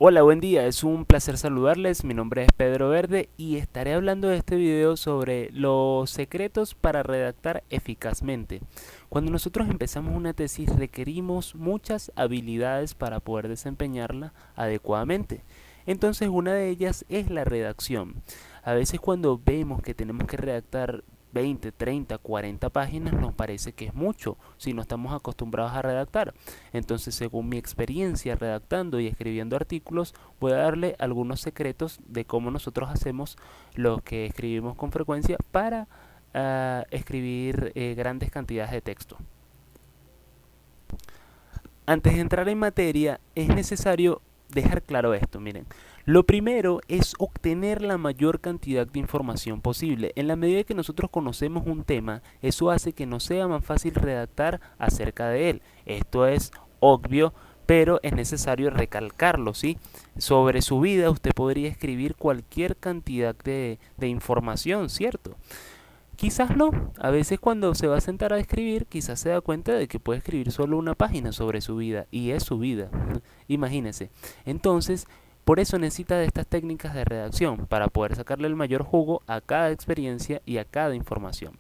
Hola, buen día, es un placer saludarles, mi nombre es Pedro Verde y estaré hablando de este video sobre los secretos para redactar eficazmente. Cuando nosotros empezamos una tesis requerimos muchas habilidades para poder desempeñarla adecuadamente. Entonces una de ellas es la redacción. A veces cuando vemos que tenemos que redactar 20, 30, 40 páginas nos parece que es mucho si no estamos acostumbrados a redactar. Entonces, según mi experiencia redactando y escribiendo artículos, voy a darle algunos secretos de cómo nosotros hacemos lo que escribimos con frecuencia para escribir grandes cantidades de texto. Antes de entrar en materia, es necesario dejar claro esto, miren. Lo primero es obtener la mayor cantidad de información posible. En la medida que nosotros conocemos un tema, eso hace que nos sea más fácil redactar acerca de él. Esto es obvio, pero es necesario recalcarlo, ¿sí? Sobre su vida usted podría escribir cualquier cantidad de información, ¿cierto? Quizás no. A veces cuando se va a sentar a escribir, quizás se da cuenta de que puede escribir solo una página sobre su vida y es su vida. Imagínese. Entonces, por eso necesita de estas técnicas de redacción para poder sacarle el mayor jugo a cada experiencia y a cada información.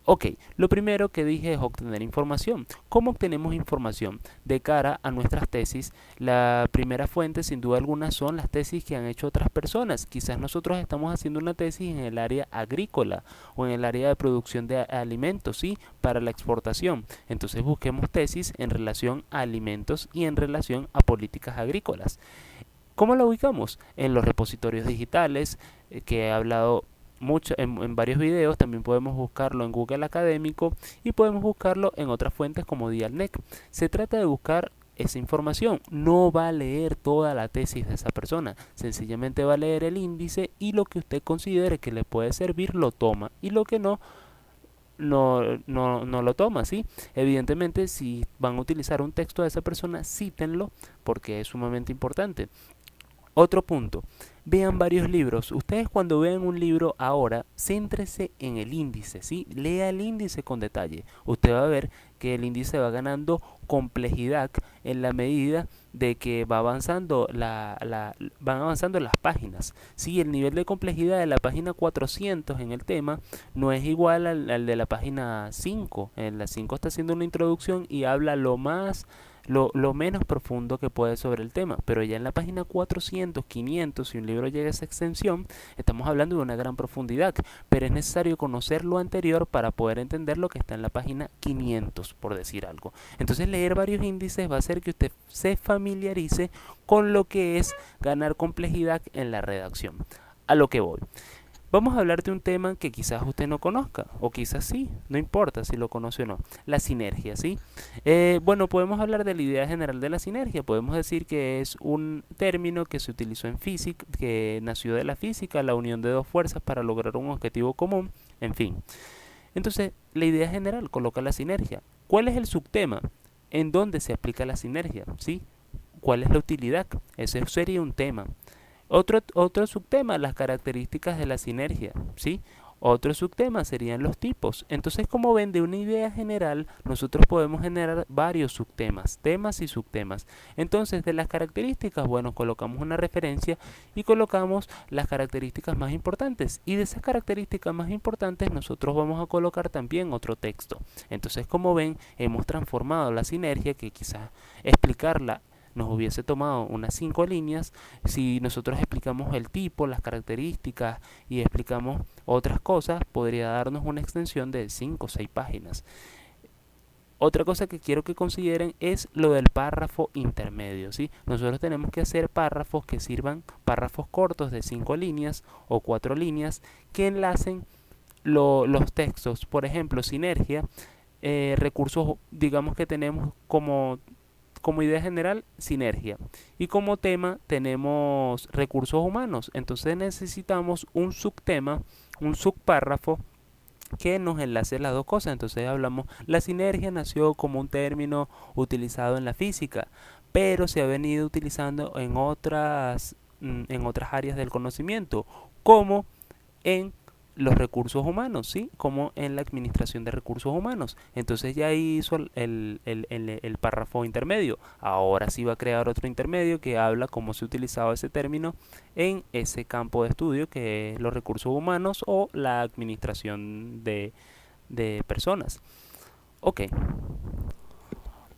Ok, lo primero que dije es obtener información. ¿Cómo obtenemos información? De cara a nuestras tesis, la primera fuente sin duda alguna son las tesis que han hecho otras personas. Quizás nosotros estamos haciendo una tesis en el área agrícola o en el área de producción de alimentos, ¿sí? Para la exportación. Entonces busquemos tesis en relación a alimentos y en relación a políticas agrícolas. ¿Cómo la ubicamos? En los repositorios digitales, que he hablado mucho en varios videos. También podemos buscarlo en Google Académico y podemos buscarlo en otras fuentes como Dialnet. Se trata de buscar esa información. No va a leer toda la tesis de esa persona, sencillamente va a leer el índice y lo que usted considere que le puede servir lo toma y lo que no no lo toma, ¿sí? Evidentemente, si van a utilizar un texto de esa persona, cítenlo porque es sumamente importante. Otro punto, vean varios libros. Ustedes cuando vean un libro ahora, céntrese en el índice, ¿sí? Lea el índice con detalle. Usted va a ver que el índice va ganando complejidad en la medida de que va avanzando van avanzando las páginas. Sí, el nivel de complejidad de la página 400 en el tema no es igual al de la página 5. En la 5 está haciendo una introducción y habla lo menos profundo que puede sobre el tema, pero ya en la página 400, 500, si un libro llega a esa extensión, estamos hablando de una gran profundidad, pero es necesario conocer lo anterior para poder entender lo que está en la página 500, por decir algo. Entonces leer varios índices va a hacer que usted se familiarice con lo que es ganar complejidad en la redacción. A lo que voy. Vamos a hablar de un tema que quizás usted no conozca, o quizás sí, no importa si lo conoce o no, la sinergia, ¿sí? Bueno, podemos hablar de la idea general de la sinergia, podemos decir que es un término que se utilizó en física, que nació de la física, la unión de dos fuerzas para lograr un objetivo común, en fin. Entonces, la idea general coloca la sinergia. ¿Cuál es el subtema? ¿En dónde se aplica la sinergia? ¿Sí? ¿Cuál es la utilidad? Ese sería un tema. Otro subtema, las características de la sinergia, ¿sí? Otro subtema serían los tipos. Entonces, como ven, de una idea general, nosotros podemos generar varios subtemas, temas y subtemas. Entonces, de las características, bueno, colocamos una referencia y colocamos las características más importantes. Y de esas características más importantes, nosotros vamos a colocar también otro texto. Entonces, como ven, hemos transformado la sinergia, que quizás explicarla nos hubiese tomado unas 5 líneas. Si nosotros explicamos el tipo, las características y explicamos otras cosas, podría darnos una extensión de 5 o 6 páginas. Otra cosa que quiero que consideren es lo del párrafo intermedio, ¿sí? Nosotros tenemos que hacer párrafos que sirvan, párrafos cortos de 5 líneas o 4 líneas que enlacen los textos. Por ejemplo, sinergia, recursos, digamos que tenemos como idea general, sinergia. Y como tema tenemos recursos humanos. Entonces necesitamos un subtema, un subpárrafo que nos enlace las dos cosas. Entonces hablamos, la sinergia nació como un término utilizado en la física, pero se ha venido utilizando en otras áreas del conocimiento, como en los recursos humanos, ¿sí? Como en la administración de recursos humanos. Entonces ya hizo el párrafo intermedio. Ahora sí va a crear otro intermedio que habla cómo se utilizaba ese término en ese campo de estudio que es los recursos humanos o la administración de personas. Ok.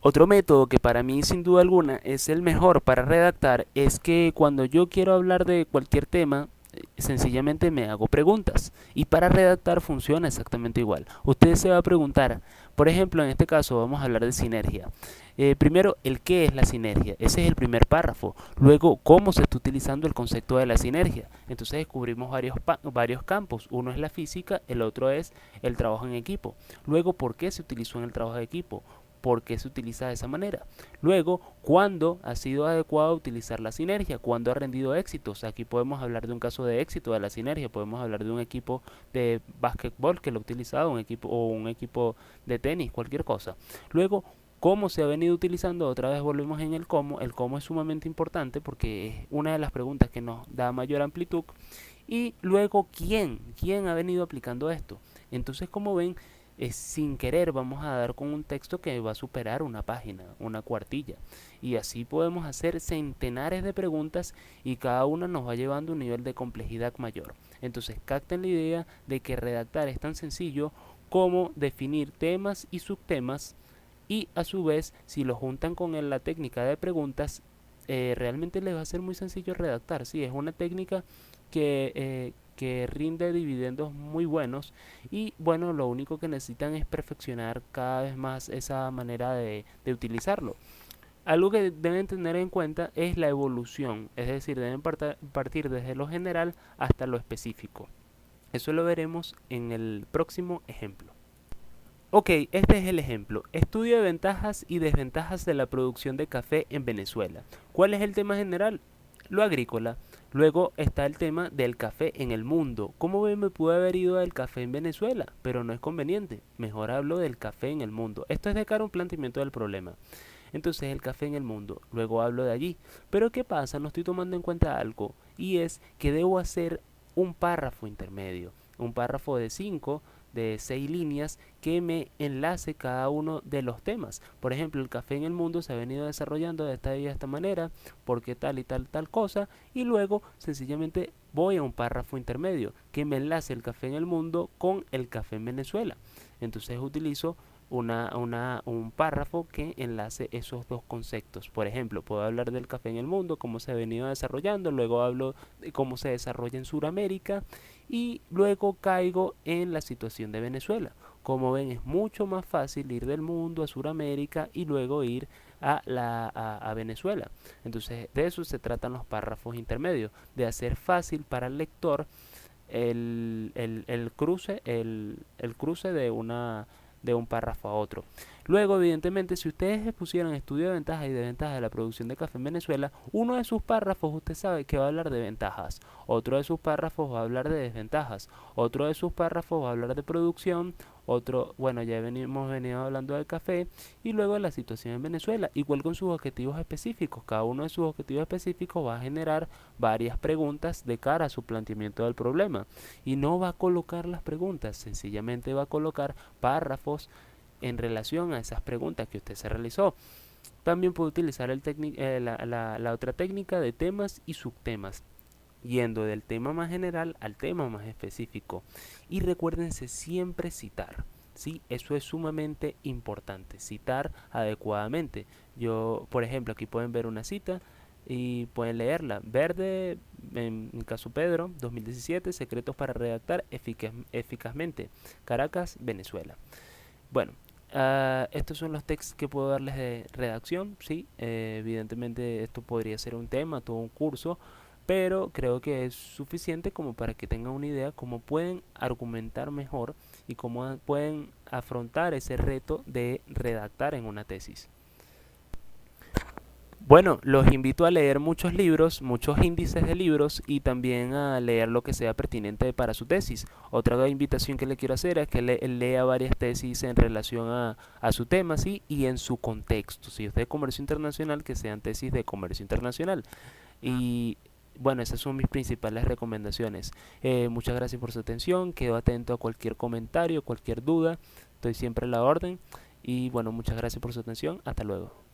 Otro método que para mí sin duda alguna es el mejor para redactar es que cuando yo quiero hablar de cualquier tema, sencillamente me hago preguntas y para redactar funciona exactamente igual. Usted se va a preguntar, por ejemplo, en este caso vamos a hablar de sinergia. Primero, el qué es la sinergia. Ese es el primer párrafo. Luego, cómo se está utilizando el concepto de la sinergia. Entonces descubrimos varios campos. Uno es la física, el otro es el trabajo en equipo. Luego, ¿por qué se utilizó en el trabajo en equipo? ¿Por qué se utiliza de esa manera? Luego, ¿cuándo ha sido adecuado utilizar la sinergia? ¿Cuándo ha rendido éxitos? Aquí podemos hablar de un caso de éxito de la sinergia, podemos hablar de un equipo de básquetbol que lo ha utilizado, un equipo o un equipo de tenis, cualquier cosa. Luego, ¿cómo se ha venido utilizando? Otra vez volvemos en el cómo. El cómo es sumamente importante porque es una de las preguntas que nos da mayor amplitud. Y luego, ¿quién ha venido aplicando esto? Entonces, como ven, sin querer vamos a dar con un texto que va a superar una página, una cuartilla. Y así podemos hacer centenares de preguntas y cada una nos va llevando a un nivel de complejidad mayor. Entonces capten la idea de que redactar es tan sencillo como definir temas y subtemas y a su vez si lo juntan con la técnica de preguntas realmente les va a ser muy sencillo redactar. Sí, es una técnica que rinde dividendos muy buenos y bueno, lo único que necesitan es perfeccionar cada vez más esa manera de utilizarlo. Algo que deben tener en cuenta es la evolución, es decir, deben partir desde lo general hasta lo específico. Eso lo veremos en el próximo ejemplo. Ok, este es el ejemplo. Estudio de ventajas y desventajas de la producción de café en Venezuela. ¿Cuál es el tema general? Lo agrícola. Luego está el tema del café en el mundo. ¿Cómo ven, me pude haber ido del café en Venezuela? Pero no es conveniente. Mejor hablo del café en el mundo. Esto es de cara a un planteamiento del problema. Entonces el café en el mundo. Luego hablo de allí. Pero ¿qué pasa? No estoy tomando en cuenta algo. Y es que debo hacer un párrafo intermedio. Un párrafo de 5 de 6 líneas que me enlace cada uno de los temas. Por ejemplo, el café en el mundo se ha venido desarrollando de esta manera, porque tal y tal cosa, y luego sencillamente voy a un párrafo intermedio que me enlace el café en el mundo con el café en Venezuela. Entonces utilizo un párrafo que enlace esos dos conceptos. Por ejemplo, puedo hablar del café en el mundo, cómo se ha venido desarrollando, luego hablo de cómo se desarrolla en Sudamérica y luego caigo en la situación de Venezuela. Como ven, es mucho más fácil ir del mundo a Sudamérica y luego ir a Venezuela. Entonces, de eso se tratan los párrafos intermedios, de hacer fácil para el lector el cruce de un párrafo a otro. Luego, evidentemente, si ustedes pusieran estudio de ventajas y desventajas de la producción de café en Venezuela, uno de sus párrafos usted sabe que va a hablar de ventajas, otro de sus párrafos va a hablar de desventajas, otro de sus párrafos va a hablar de producción, otro, bueno, hemos venido hablando del café y luego de la situación en Venezuela, igual con sus objetivos específicos. Cada uno de sus objetivos específicos va a generar varias preguntas de cara a su planteamiento del problema y no va a colocar las preguntas, sencillamente va a colocar párrafos en relación a esas preguntas que usted se realizó. También puede utilizar la otra técnica de temas y subtemas, yendo del tema más general al tema más específico. Y recuérdense siempre citar. ¿Sí? Eso es sumamente importante, citar adecuadamente. Yo, por ejemplo, aquí pueden ver una cita y pueden leerla. Verde, en caso Pedro, 2017, secretos para redactar eficazmente. Caracas, Venezuela. Bueno, estos son los textos que puedo darles de redacción, sí, evidentemente esto podría ser un tema, todo un curso, pero creo que es suficiente como para que tengan una idea cómo pueden argumentar mejor y cómo pueden afrontar ese reto de redactar en una tesis. Bueno, los invito a leer muchos libros, muchos índices de libros y también a leer lo que sea pertinente para su tesis. Otra invitación que le quiero hacer es que lea varias tesis en relación a su tema, ¿sí? Y en su contexto. Si usted es de comercio internacional, que sean tesis de comercio internacional. Y bueno, esas son mis principales recomendaciones. Muchas gracias por su atención, quedo atento a cualquier comentario, cualquier duda, estoy siempre a la orden y bueno, muchas gracias por su atención, hasta luego.